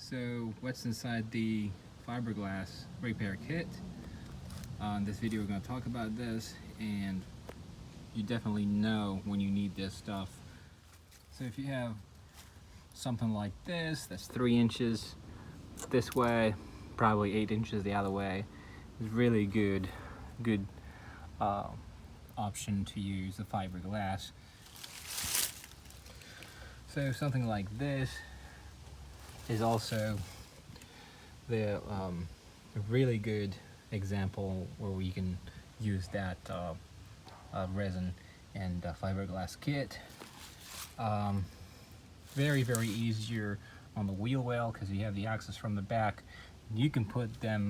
So what's inside the fiberglass repair kit? In this video we're going to talk about this, and you definitely know when you need this stuff. So if you have something like this that's 3 inches this way, probably 8 inches the other way, it's really good option to use the fiberglass. So something like this is also the a really good example where we can use that resin and fiberglass kit. Very easier on the wheel well because you have the axis from the back. You can put them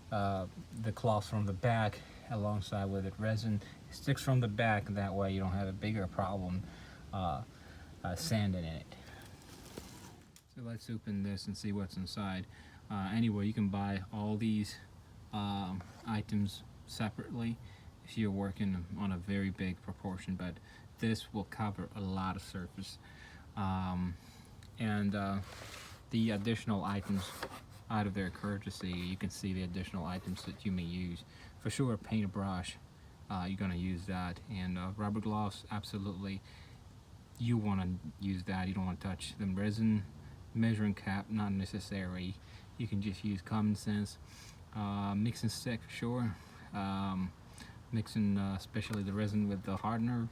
the cloth from the back alongside with it resin. It sticks from the back, and that way you don't have a bigger problem sanding it. So let's open this and see what's inside. Anyway, you can buy all these items separately if you're working on a very big proportion, but this will cover a lot of surface. The additional items out of their courtesy, you can see the additional items that you may use. For sure, paintbrush, you're going to use that, and rubber gloves, absolutely. You want to use that. You don't want to touch them. Resin, measuring cap, not necessary. You can just use common sense. Mixing stick, for sure. Mixing especially the resin with the hardener,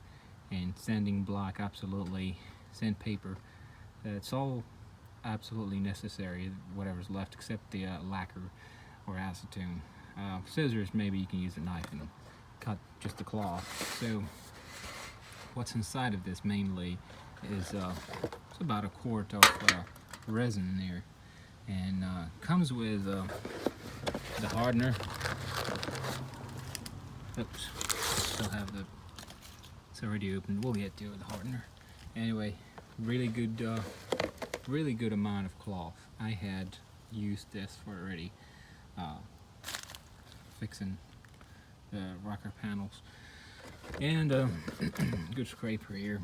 and sanding block, absolutely. Sandpaper, it's all absolutely necessary, whatever's left except the lacquer or acetone. Scissors, maybe you can use a knife and cut just the cloth. So what's inside of this mainly is it's about a quart of resin there, and comes with the hardener. Oops, still have the, it's already open. We'll get to the hardener. Anyway, really good amount of cloth. I had used this for already fixing the rocker panels, and good scraper here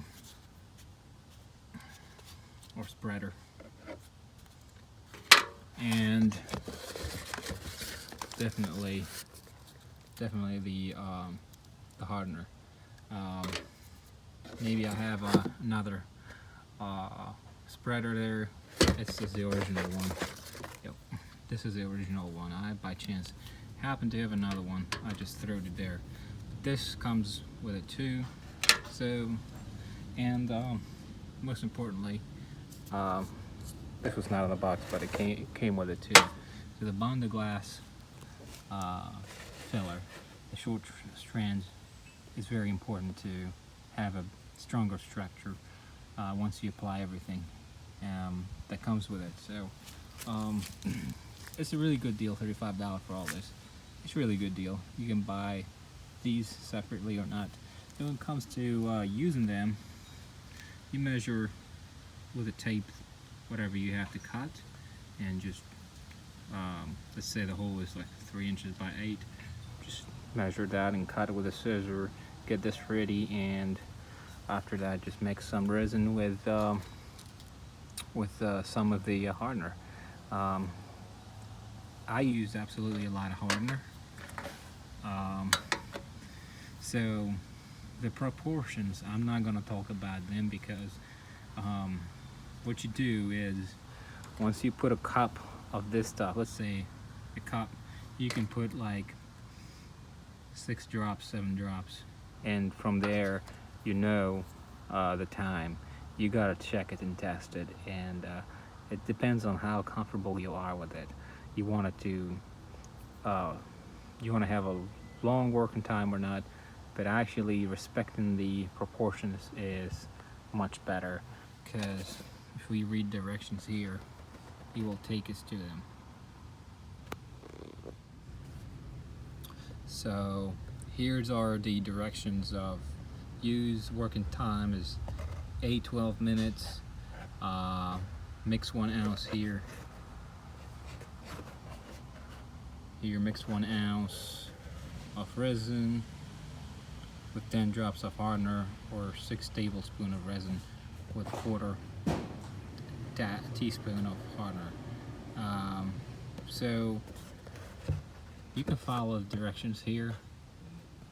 or spreader, and definitely the hardener. Maybe I have another spreader there. This is the original one. Yep, this is the original one. I by chance happen to have another one. I just threw it there. This comes with it too. So, and most importantly, this was not in the box, but it came with it too. So the Bondo glass filler, the short strands, is very important to have a stronger structure once you apply everything that comes with it. So it's a really good deal, $35 for all this. It's a really good deal. You can buy these separately or not. So when it comes to using them, you measure with a tape whatever you have to cut, and just let's say the hole is like 3 inches by 8. Just measure that and cut it with a scissor. Get this ready, and after that, just mix some resin with some of the hardener. I use absolutely a lot of hardener. So the proportions, I'm not going to talk about them, because what you do is, once you put a cup of this stuff, let's say a cup, you can put like 6 drops, 7 drops, and from there you know the time. You gotta check it and test it, and it depends on how comfortable you are with it. You want it to you want to have a long working time or not, but actually respecting the proportions is much better, because if we read directions here, he will take us to them. So here's are the directions of use. Working time is 8-12 minutes. Mix 1 ounce here. Here, mix 1 ounce of resin with 10 drops of hardener, or 6 tablespoons of resin with 1/4 teaspoon of hardener. So you can follow the directions here,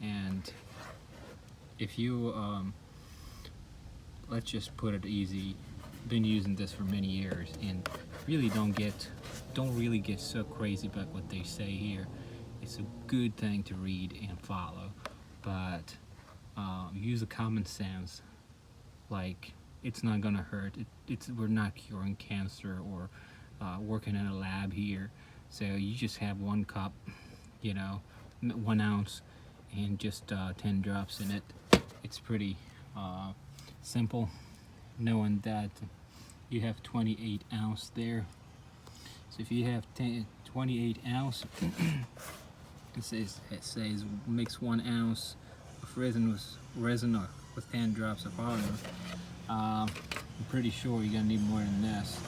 and if you let's just put it easy, been using this for many years and really don't really get so crazy about what they say here. It's a good thing to read and follow, but use a common sense. Like, it's not gonna hurt. We're not curing cancer or working in a lab here. So you just have 1 cup, 1 ounce, and just 10 drops in it. It's pretty simple, knowing that you have 28 ounce there. So if you have 28 ounce, it says mix 1 ounce of resin with 10 drops of hardener. I'm pretty sure you're gonna need more than this,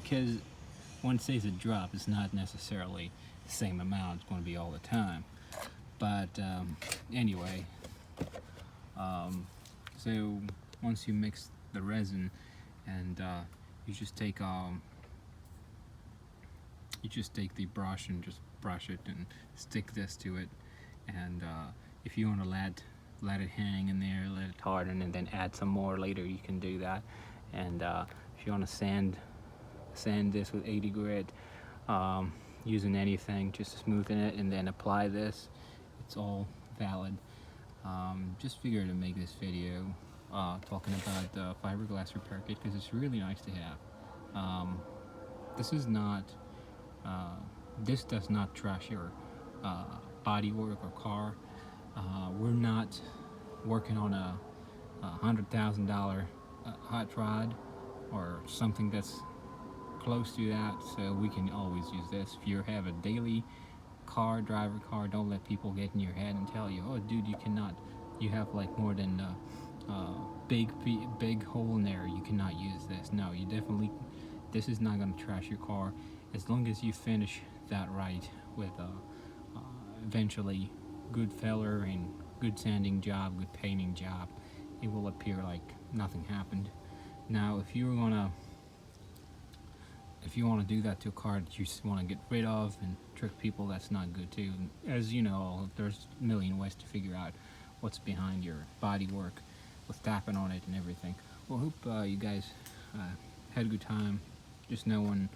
because when it says a drop, it's not necessarily the same amount. It's going to be all the time. But anyway, so once you mix the resin, and you just take the brush and just brush it and stick this to it, and if you want to let it hang in there, let it harden, and then add some more later, you can do that. And if you want to sand this with 80 grit, using anything, just smoothen it and then apply this, it's all valid. Just figured to make this video talking about the fiberglass repair kit, because it's really nice to have. This does not trash your body work or car. We're not working on a $100,000 hot rod or something that's close to that, so we can always use this. If you have a daily driver car, don't let people get in your head and tell you, oh dude, you cannot, you have like more than big hole in there, you cannot use this. No, you definitely, this is not going to trash your car, as long as you finish that right with eventually good filler and good sanding job, good painting job. It will appear like nothing happened. Now if you want to do that to a car that you just want to get rid of and trick people, that's not good too. As you know, there's a million ways to figure out what's behind your body work with tapping on it and everything. Well, hope you guys had a good time just going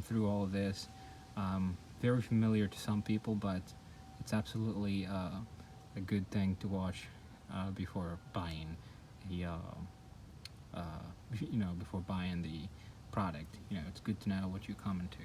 through all of this. Very familiar to some people, but it's absolutely a good thing to watch before buying before buying the product. It's good to know what you're coming to.